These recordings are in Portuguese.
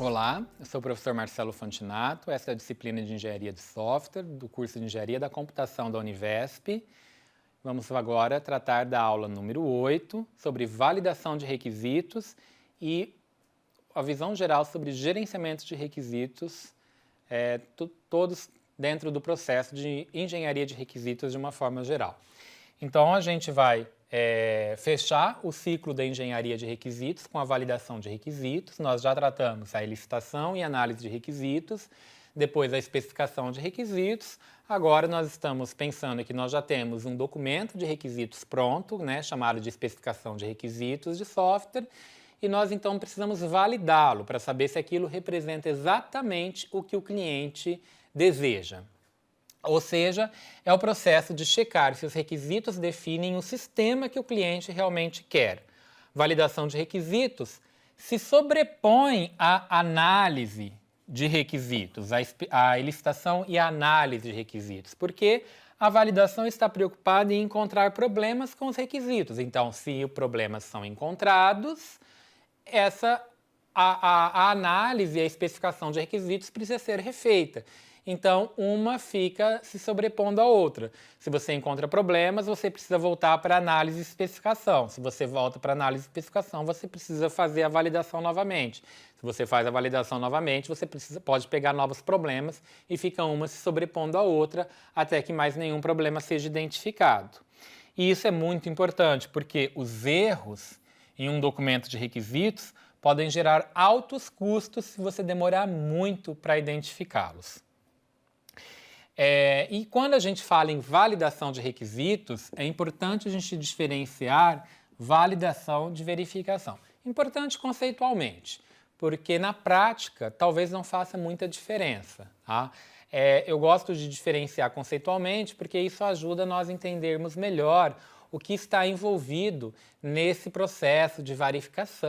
Olá, eu sou o professor Marcelo Fontinato, essa é a disciplina de Engenharia de Software do curso de Engenharia da Computação da Univesp. Vamos agora tratar da aula número 8, sobre validação de requisitos e a visão geral sobre gerenciamento de requisitos, todos dentro do processo de engenharia de requisitos de uma forma geral. Então, a gente vai fechar o ciclo da engenharia de requisitos com a validação de requisitos. Nós já tratamos a elicitação e análise de requisitos, depois a especificação de requisitos. Agora nós estamos pensando que nós já temos um documento de requisitos pronto, chamado de especificação de requisitos de software, e nós então precisamos validá-lo para saber se aquilo representa exatamente o que o cliente deseja. Ou seja, é o processo de checar se os requisitos definem o sistema que o cliente realmente quer. Validação de requisitos se sobrepõe à análise de requisitos, a elicitação e a análise de requisitos, porque a validação está preocupada em encontrar problemas com os requisitos. Então, se os problemas são encontrados, a análise e a especificação de requisitos precisa ser refeita. Então, uma fica se sobrepondo à outra. Se você encontra problemas, você precisa voltar para a análise e especificação. Se você volta para a análise e especificação, você precisa fazer a validação novamente. Se você faz a validação novamente, você pode pegar novos problemas e fica uma se sobrepondo à outra até que mais nenhum problema seja identificado. E isso é muito importante, porque os erros em um documento de requisitos podem gerar altos custos se você demorar muito para identificá-los. E quando a gente fala em validação de requisitos, é importante a gente diferenciar validação de verificação. Importante conceitualmente, porque na prática talvez não faça muita diferença. Tá? Eu gosto de diferenciar conceitualmente porque isso ajuda nós a entendermos melhor o que está envolvido nesse processo de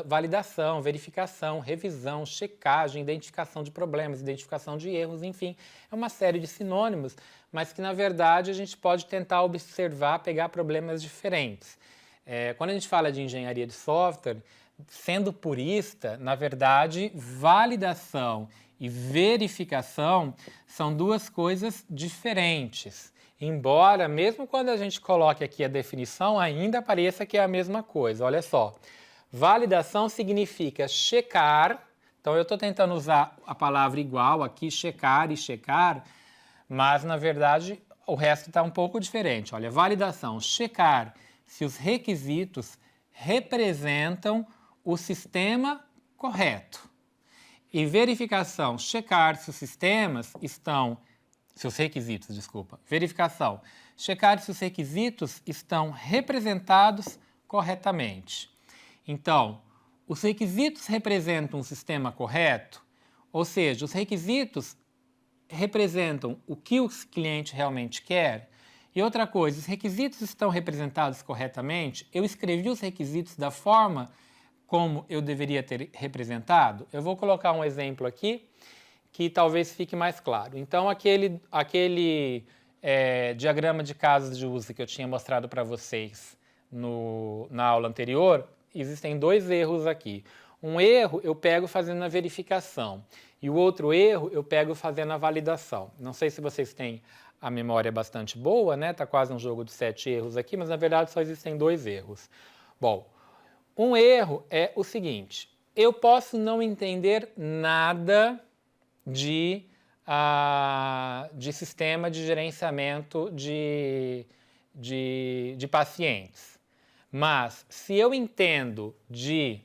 validação, verificação, revisão, checagem, identificação de problemas, identificação de erros, enfim, é uma série de sinônimos, mas que na verdade a gente pode tentar observar, pegar problemas diferentes. Quando a gente fala de engenharia de software, sendo purista, na verdade, validação e verificação são duas coisas diferentes. Embora, mesmo quando a gente coloque aqui a definição, ainda pareça que é a mesma coisa. Olha só, validação significa checar, então eu estou tentando usar a palavra igual aqui, checar e checar, mas na verdade o resto está um pouco diferente. Olha, validação, checar se os requisitos representam o sistema correto. E verificação, checar se os verificação, checar se os requisitos estão representados corretamente. Então, os requisitos representam um sistema correto, ou seja, os requisitos representam o que o cliente realmente quer. E outra coisa, os requisitos estão representados corretamente, eu escrevi os requisitos da forma como eu deveria ter representado. Eu vou colocar um exemplo aqui que talvez fique mais claro. Então, aquele diagrama de casos de uso que eu tinha mostrado para vocês na aula anterior, existem dois erros aqui. Um erro eu pego fazendo a verificação e o outro erro eu pego fazendo a validação. Não sei se vocês têm a memória bastante boa, né? Tá quase um jogo de 7 erros aqui, mas na verdade só existem 2 erros. Bom, um erro é o seguinte: eu posso não entender nada de sistema de gerenciamento de pacientes. Mas se eu entendo de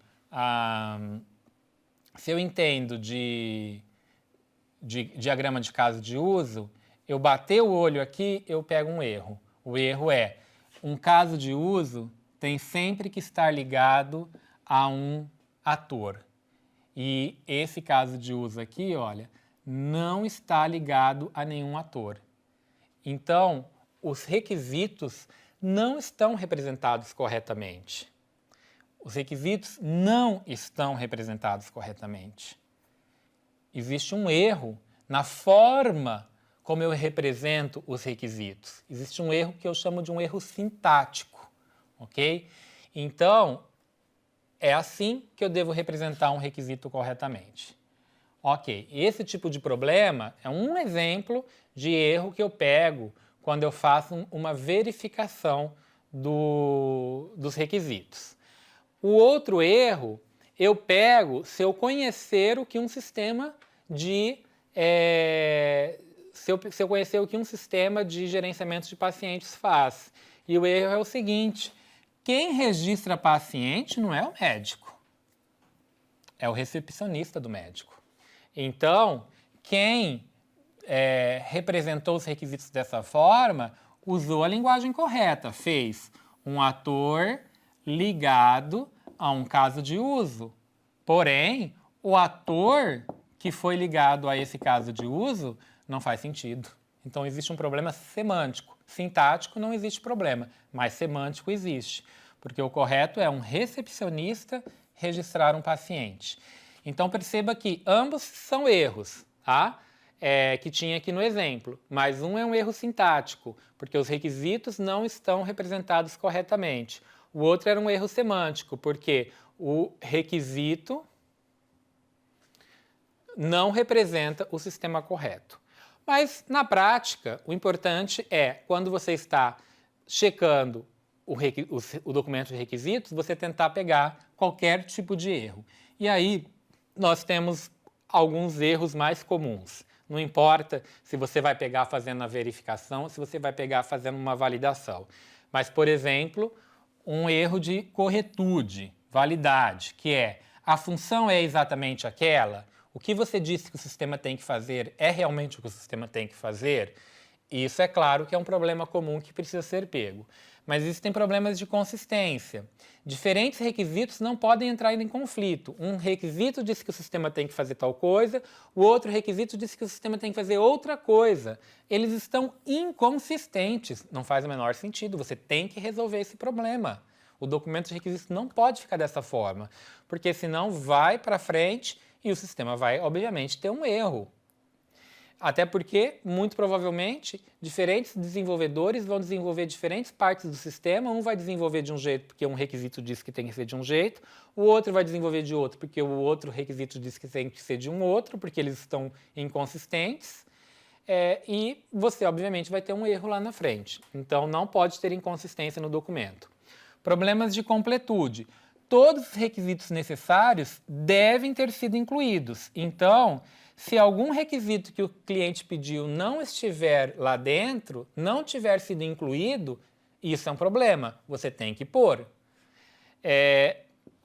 diagrama de caso de uso, eu bater o olho aqui, eu pego um erro. O erro é, um caso de uso tem sempre que estar ligado a um ator. E esse caso de uso aqui, olha, não está ligado a nenhum ator. Então, os requisitos não estão representados corretamente. Os requisitos não estão representados corretamente. Existe um erro na forma como eu represento os requisitos. Existe um erro que eu chamo de um erro sintático, ok? Então, é assim que eu devo representar um requisito corretamente. Ok, esse tipo de problema é um exemplo de erro que eu pego quando eu faço uma verificação dos requisitos. O outro erro eu pego se eu conhecer o que um sistema de se eu conhecer o que um sistema de gerenciamento de pacientes faz. E o erro é o seguinte: quem registra paciente não é o médico, é o recepcionista do médico. Então, quem representou os requisitos dessa forma usou a linguagem correta, fez um ator ligado a um caso de uso. Porém, o ator que foi ligado a esse caso de uso não faz sentido. Então, existe um problema semântico. Sintático não existe problema, mas semântico existe, porque o correto é um recepcionista registrar um paciente. Então, perceba que ambos são erros, tá? Que tinha aqui no exemplo, mas um é um erro sintático, porque os requisitos não estão representados corretamente. O outro era um erro semântico, porque o requisito não representa o sistema correto. Mas, na prática, o importante é, quando você está checando o documento de requisitos, você tentar pegar qualquer tipo de erro. E aí, nós temos alguns erros mais comuns. Não importa se você vai pegar fazendo a verificação, se você vai pegar fazendo uma validação. Mas, por exemplo, um erro de corretude, validade, que é a função é exatamente aquela, o que você disse que o sistema tem que fazer é realmente o que o sistema tem que fazer? Isso é claro que é um problema comum que precisa ser pego. Mas existem problemas de consistência. Diferentes requisitos não podem entrar em conflito. Um requisito diz que o sistema tem que fazer tal coisa, o outro requisito diz que o sistema tem que fazer outra coisa. Eles estão inconsistentes. Não faz o menor sentido. Você tem que resolver esse problema. O documento de requisitos não pode ficar dessa forma, porque senão vai para frente e o sistema vai, obviamente, ter um erro. Até porque, muito provavelmente, diferentes desenvolvedores vão desenvolver diferentes partes do sistema. Um vai desenvolver de um jeito porque um requisito diz que tem que ser de um jeito, o outro vai desenvolver de outro porque o outro requisito diz que tem que ser de um outro, porque eles estão inconsistentes. E você, obviamente, vai ter um erro lá na frente. Então, não pode ter inconsistência no documento. Problemas de completude. Todos os requisitos necessários devem ter sido incluídos. Então, se algum requisito que o cliente pediu não estiver lá dentro, não tiver sido incluído, isso é um problema. Você tem que pôr.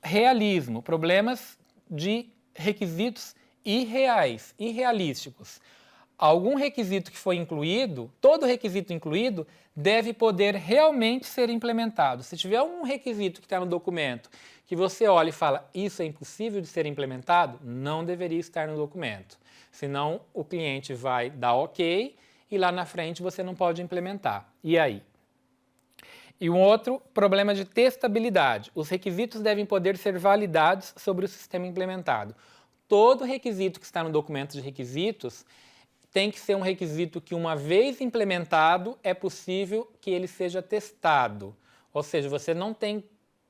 Realismo. Problemas de requisitos irreais, irrealísticos. Algum requisito que foi incluído, todo requisito incluído, deve poder realmente ser implementado. Se tiver um requisito que está no documento que você olha e fala, isso é impossível de ser implementado, não deveria estar no documento. Senão o cliente vai dar ok e lá na frente você não pode implementar. E aí? E um outro problema de testabilidade. Os requisitos devem poder ser validados sobre o sistema implementado. Todo requisito que está no documento de requisitos tem que ser um requisito que, uma vez implementado, é possível que ele seja testado. Ou seja, você não tem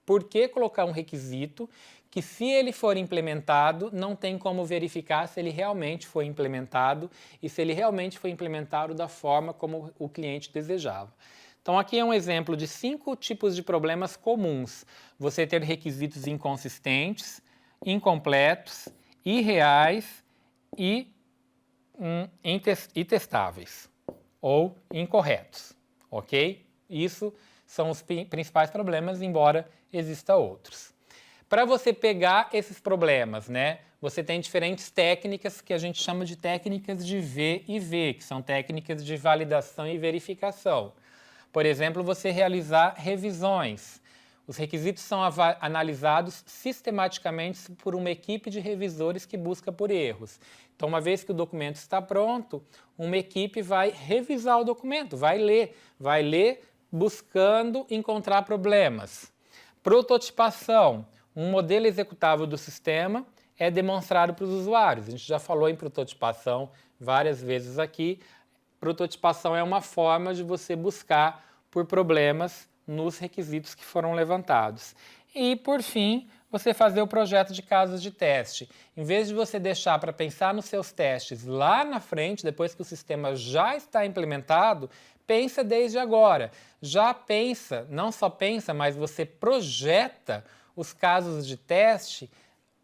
por que colocar um requisito que, se ele for implementado, não tem como verificar se ele realmente foi implementado e se ele realmente foi implementado da forma como o cliente desejava. Então, aqui é um exemplo de 5 tipos de problemas comuns. Você ter requisitos inconsistentes, incompletos, irreais e intestáveis ou incorretos, ok? Isso são os principais problemas, embora exista outros. Para você pegar esses problemas, né, você tem diferentes técnicas que a gente chama de técnicas de V e V, que são técnicas de validação e verificação. Por exemplo, você realizar revisões. Os requisitos são analisados sistematicamente por uma equipe de revisores que busca por erros. Então, uma vez que o documento está pronto, uma equipe vai revisar o documento, vai ler buscando encontrar problemas. Prototipação. Um modelo executável do sistema é demonstrado para os usuários. A gente já falou em prototipação várias vezes aqui. Prototipação é uma forma de você buscar por problemas nos requisitos que foram levantados. E, por fim, você fazer o projeto de casos de teste. Em vez de você deixar para pensar nos seus testes lá na frente, depois que o sistema já está implementado, pensa desde agora. Já pensa, não só pensa, mas você projeta os casos de teste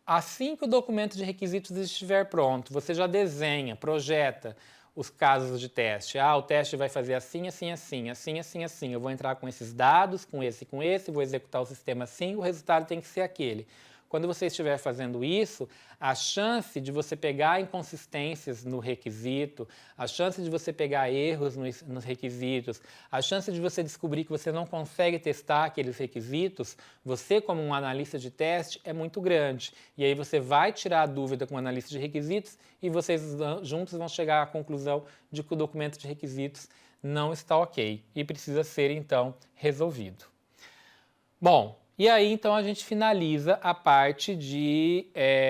assim que o documento de requisitos estiver pronto. Você já desenha, projeta os casos de teste. O teste vai fazer assim, assim, assim, assim, assim, assim. Eu vou entrar com esses dados, com esse, vou executar o sistema assim, o resultado tem que ser aquele. Quando você estiver fazendo isso, a chance de você pegar inconsistências no requisito, a chance de você pegar erros nos requisitos, a chance de você descobrir que você não consegue testar aqueles requisitos, você como um analista de teste é muito grande. E aí você vai tirar a dúvida com o analista de requisitos e vocês juntos vão chegar à conclusão de que o documento de requisitos não está ok e precisa ser então resolvido. Bom, e aí, então, a gente finaliza a parte de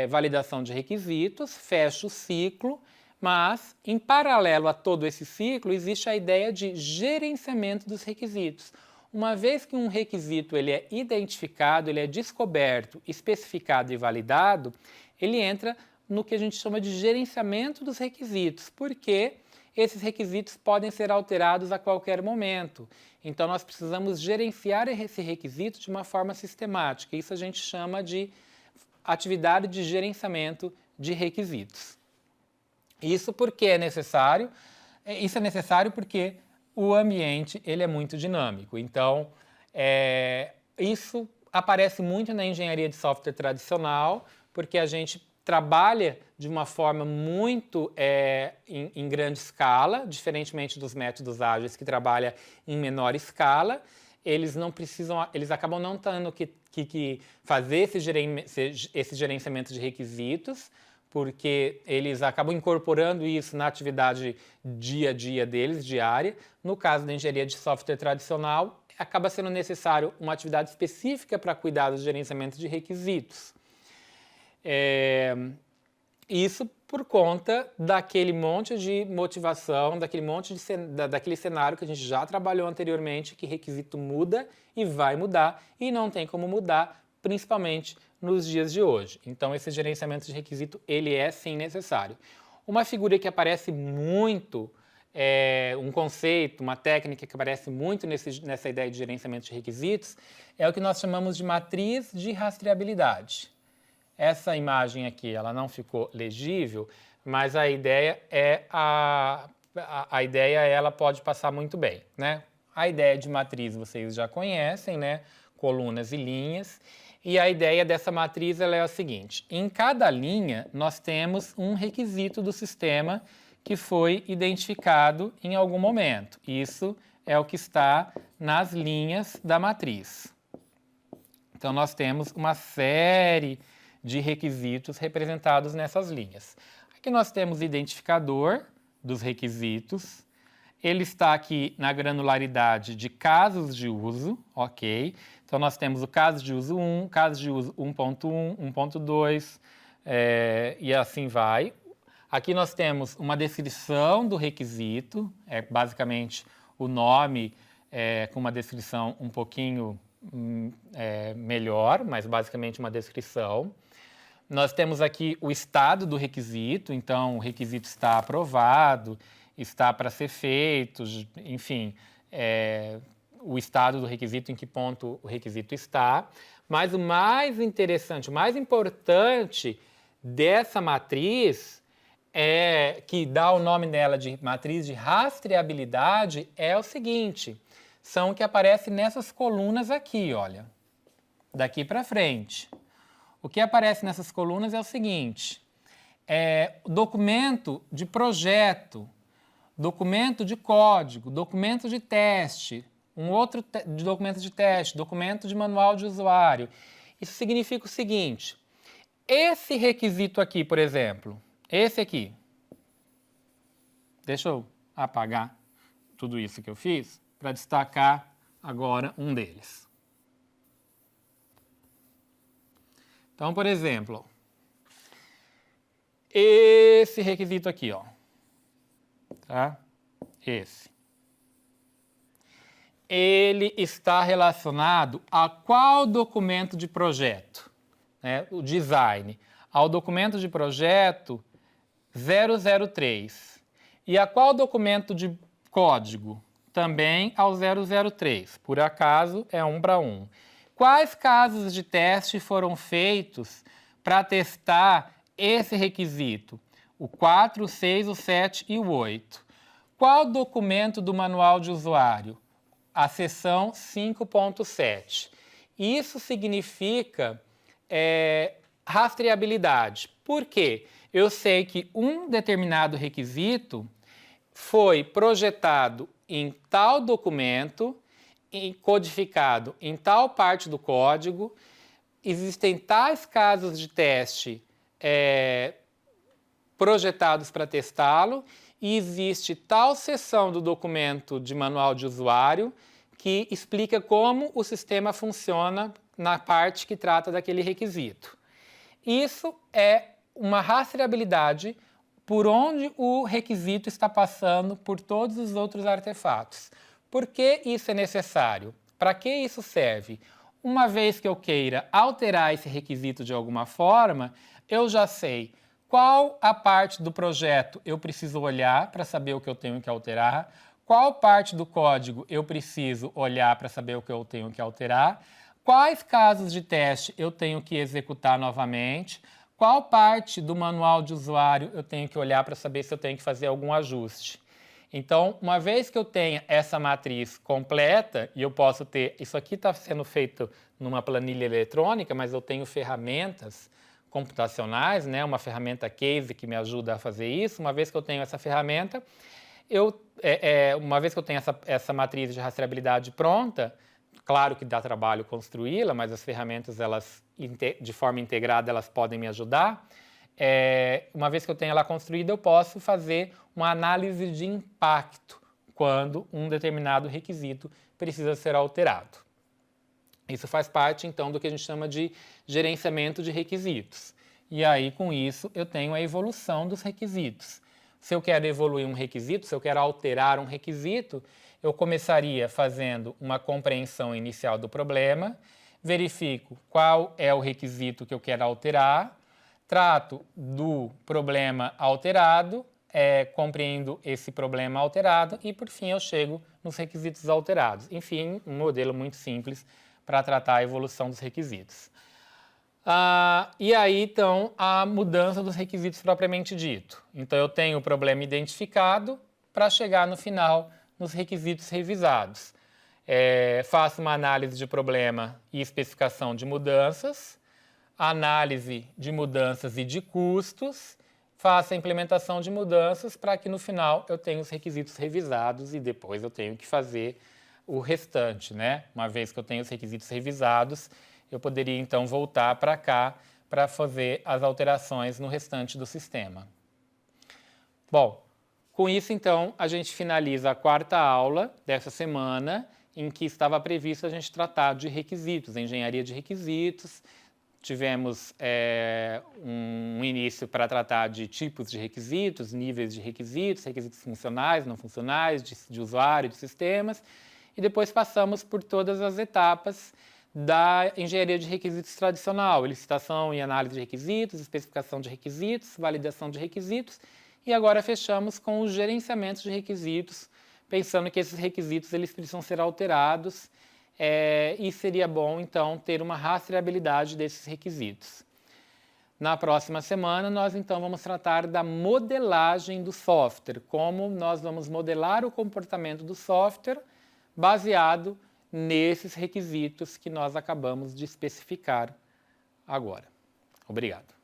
validação de requisitos, fecha o ciclo, mas, em paralelo a todo esse ciclo, existe a ideia de gerenciamento dos requisitos. Uma vez que um requisito ele é identificado, ele é descoberto, especificado e validado, ele entra no que a gente chama de gerenciamento dos requisitos, porque esses requisitos podem ser alterados a qualquer momento. Então, nós precisamos gerenciar esse requisito de uma forma sistemática. Isso a gente chama de atividade de gerenciamento de requisitos. Isso porque é necessário? Isso é necessário porque o ambiente ele é muito dinâmico. Então, isso aparece muito na engenharia de software tradicional, porque a gente trabalha de uma forma muito em grande escala, diferentemente dos métodos ágeis que trabalham em menor escala. Eles não precisam, eles acabam não tendo que fazer esse gerenciamento de requisitos, porque eles acabam incorporando isso na atividade dia a dia deles, diária. No caso da engenharia de software tradicional, acaba sendo necessário uma atividade específica para cuidar do gerenciamento de requisitos. Isso por conta daquele monte de motivação, daquele cenário que a gente já trabalhou anteriormente, que requisito muda e vai mudar, e não tem como mudar, principalmente nos dias de hoje. Então, esse gerenciamento de requisito, ele é sim necessário. Uma figura que aparece muito, um conceito, uma técnica que aparece muito nessa ideia de gerenciamento de requisitos, é o que nós chamamos de matriz de rastreabilidade. Essa imagem aqui, ela não ficou legível, mas a ideia ela pode passar muito bem, né? A ideia de matriz vocês já conhecem, né? Colunas e linhas. E a ideia dessa matriz ela é a seguinte: em cada linha nós temos um requisito do sistema que foi identificado em algum momento. Isso é o que está nas linhas da matriz. Então nós temos uma série de requisitos representados nessas linhas. Aqui nós temos o identificador dos requisitos. Ele está aqui na granularidade de casos de uso, ok? Então, nós temos o caso de uso 1, caso de uso 1.1, 1.2, e assim vai. Aqui nós temos uma descrição do requisito, basicamente o nome com uma descrição um pouquinho melhor, mas basicamente uma descrição. Nós temos aqui o estado do requisito, então o requisito está aprovado, está para ser feito, enfim, o estado do requisito, em que ponto o requisito está. Mas o mais interessante, o mais importante dessa matriz, que dá o nome dela de matriz de rastreabilidade, é o seguinte: são o que aparece nessas colunas aqui, olha, daqui para frente. O que aparece nessas colunas é o seguinte: documento de projeto, documento de código, documento de teste, documento de teste, documento de manual de usuário. Isso significa o seguinte: esse requisito aqui, por exemplo, esse aqui, deixa eu apagar tudo isso que eu fiz para destacar agora um deles. Então, por exemplo, esse requisito aqui, ó, tá? Esse. Ele está relacionado a qual documento de projeto? né, o design, ao documento de projeto 003. E a qual documento de código? Também ao 003. Por acaso, é 1 para 1. Quais casos de teste foram feitos para testar esse requisito? O 4, o 6, o 7 e o 8. Qual documento do manual de usuário? A seção 5.7. Isso significa rastreabilidade. Por quê? Eu sei que um determinado requisito foi projetado em tal documento, codificado em tal parte do código, existem tais casos de teste projetados para testá-lo e existe tal seção do documento de manual de usuário que explica como o sistema funciona na parte que trata daquele requisito. Isso é uma rastreabilidade por onde o requisito está passando por todos os outros artefatos. Por que isso é necessário? Para que isso serve? Uma vez que eu queira alterar esse requisito de alguma forma, eu já sei qual a parte do projeto eu preciso olhar para saber o que eu tenho que alterar, qual parte do código eu preciso olhar para saber o que eu tenho que alterar, quais casos de teste eu tenho que executar novamente, qual parte do manual de usuário eu tenho que olhar para saber se eu tenho que fazer algum ajuste. Então, uma vez que eu tenha essa matriz completa, e eu posso ter, isso aqui está sendo feito numa planilha eletrônica, mas eu tenho ferramentas computacionais, né? Uma ferramenta case que me ajuda a fazer isso. Uma vez que eu tenho essa ferramenta, uma vez que eu tenho essa matriz de rastreabilidade pronta, claro que dá trabalho construí-la, mas as ferramentas, elas, de forma integrada, elas podem me ajudar. Uma vez que eu tenho ela construída, eu posso fazer uma análise de impacto quando um determinado requisito precisa ser alterado. Isso faz parte, então, do que a gente chama de gerenciamento de requisitos. E aí, com isso, eu tenho a evolução dos requisitos. Se eu quero evoluir um requisito, se eu quero alterar um requisito, eu começaria fazendo uma compreensão inicial do problema, verifico qual é o requisito que eu quero alterar, trato do problema alterado, compreendo esse problema alterado e, por fim, eu chego nos requisitos alterados. Enfim, um modelo muito simples para tratar a evolução dos requisitos. E aí, então, a mudança dos requisitos propriamente dito. Então, eu tenho o problema identificado para chegar no final nos requisitos revisados. Faço uma análise de problema e especificação de mudanças, análise de mudanças e de custos, faço a implementação de mudanças para que no final eu tenha os requisitos revisados e depois eu tenho que fazer o restante, né? Uma vez que eu tenho os requisitos revisados, eu poderia então voltar para cá para fazer as alterações no restante do sistema. Bom, com isso então a gente finaliza a 4ª aula dessa semana, em que estava previsto a gente tratar de requisitos, engenharia de requisitos. Tivemos um início para tratar de tipos de requisitos, níveis de requisitos, requisitos funcionais, não funcionais, de usuário, de sistemas. E depois passamos por todas as etapas da engenharia de requisitos tradicional, licitação e análise de requisitos, especificação de requisitos, validação de requisitos, e agora fechamos com os gerenciamentos de requisitos, pensando que esses requisitos eles precisam ser alterados e seria bom, então, ter uma rastreabilidade desses requisitos. Na próxima semana, nós, então, vamos tratar da modelagem do software, como nós vamos modelar o comportamento do software baseado nesses requisitos que nós acabamos de especificar agora. Obrigado.